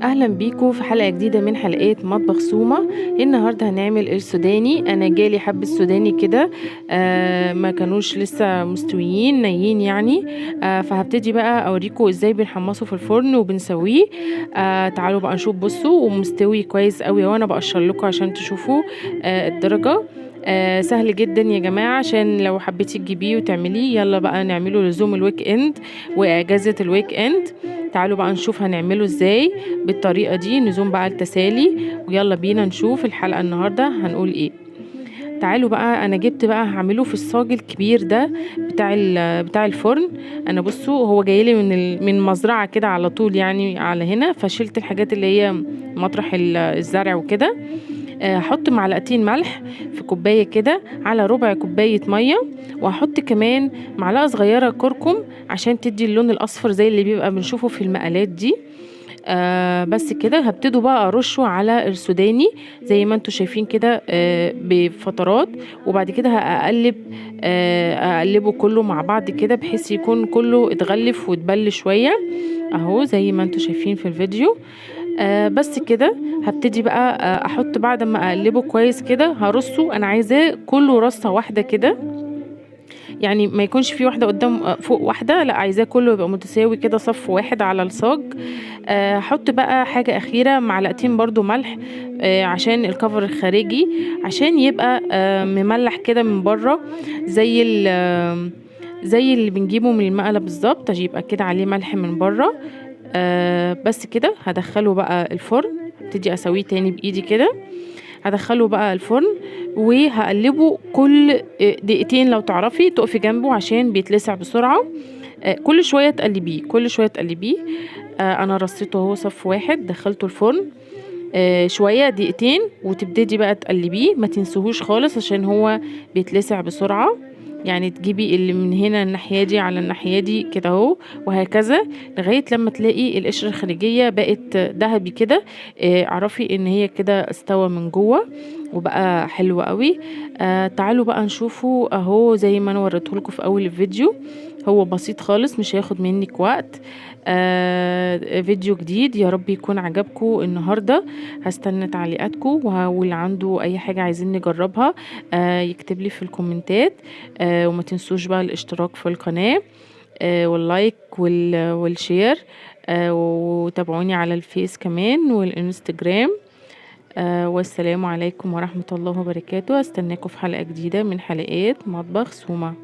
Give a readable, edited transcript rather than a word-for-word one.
اهلا بيكم في حلقه جديده من حلقات مطبخ سومه. النهارده هنعمل السوداني. انا جالي حب السوداني كده، ما كانوش لسه مستويين نيين يعني. فهبتدي بقى اوريكم ازاي بنحمصه في الفرن وبنسويه. تعالوا بقى نشوف. بصوا ومستوي كويس قوي، وانا بقشر لكم عشان تشوفوا الدرجه. سهل جدا يا جماعه، عشان لو حبيتي تجيبيه وتعمليه يلا بقى نعمله لزوم الويك اند واجازه الويك اند. تعالوا بقى نشوف هنعمله ازاي بالطريقة دي، نزوم بقى التسالي. ويلا بينا نشوف الحلقة النهاردة هنقول ايه. تعالوا بقى، انا جبت بقى هعمله في الصاج الكبير ده بتاع الفرن. انا بصوا هو جايلي من مزرعة كده على طول يعني على هنا، فشلت الحاجات اللي هي مطرح الزرع وكده. هحط معلقتين ملح في كوباية كده على ربع كوباية مية، وهحط كمان معلقة صغيرة كركم عشان تدي اللون الأصفر زي اللي بيبقى بنشوفه في المقالات دي. بس كده هبتدوا بقى ارشه على السوداني زي ما انتوا شايفين كده بفترات. وبعد كده اقلبه كله مع بعض كده بحيث يكون كله اتغلف واتبل شوية اهو زي ما انتوا شايفين في الفيديو. بس كده هبتدي بقى احط بعد ما اقلبه كويس كده هرصه. انا عايزاه كله رصة واحدة كده، يعني ما يكونش في واحدة قدام فوق واحدة، لا عايزاه كله يبقى متساوي كده صف واحد على الصاج. هحط بقى حاجة أخيرة معلقتين برضو ملح عشان الكفر الخارجي، عشان يبقى مملح كده من بره زي زي اللي بنجيبه من المقلة بالظبط، يبقى كده عليه ملح من بره. بس كده هدخله بقى الفرن، ابتدي اسويه تاني بايدي كده. هدخله بقى الفرن وهقلبه كل دقيقتين، لو تعرفي تقفي جنبه عشان بيتلسع بسرعة. كل شوية تقلبيه كل شوية تقلبيه. انا رصيته اهو صف واحد، دخلته الفرن شوية دقيقتين، وتبتدي بقى تقلبيه ما تنسوهوش خالص عشان هو بيتلسع بسرعة. يعني تجيبي اللي من هنا الناحية دي على الناحية دي كده اهو، وهكذا لغاية لما تلاقي القشرة الخارجية بقت ذهبي كده. اعرفي ان هي كده استوى من جوه وبقى حلو قوي. تعالوا بقى نشوفه اهو زي ما انا وريتهولكوا في اول الفيديو. هو بسيط خالص مش هياخد منك وقت. فيديو جديد يا رب يكون عجبكم النهارده. هستنى تعليقاتكم، واللي عنده اي حاجه عايزين نجربها يكتب لي في الكومنتات. وما تنسوش بقى الاشتراك في القناه واللايك والشير. وتابعوني على الفيس كمان والانستجرام. والسلام عليكم ورحمه الله وبركاته. استناكم في حلقه جديده من حلقات مطبخ سومه.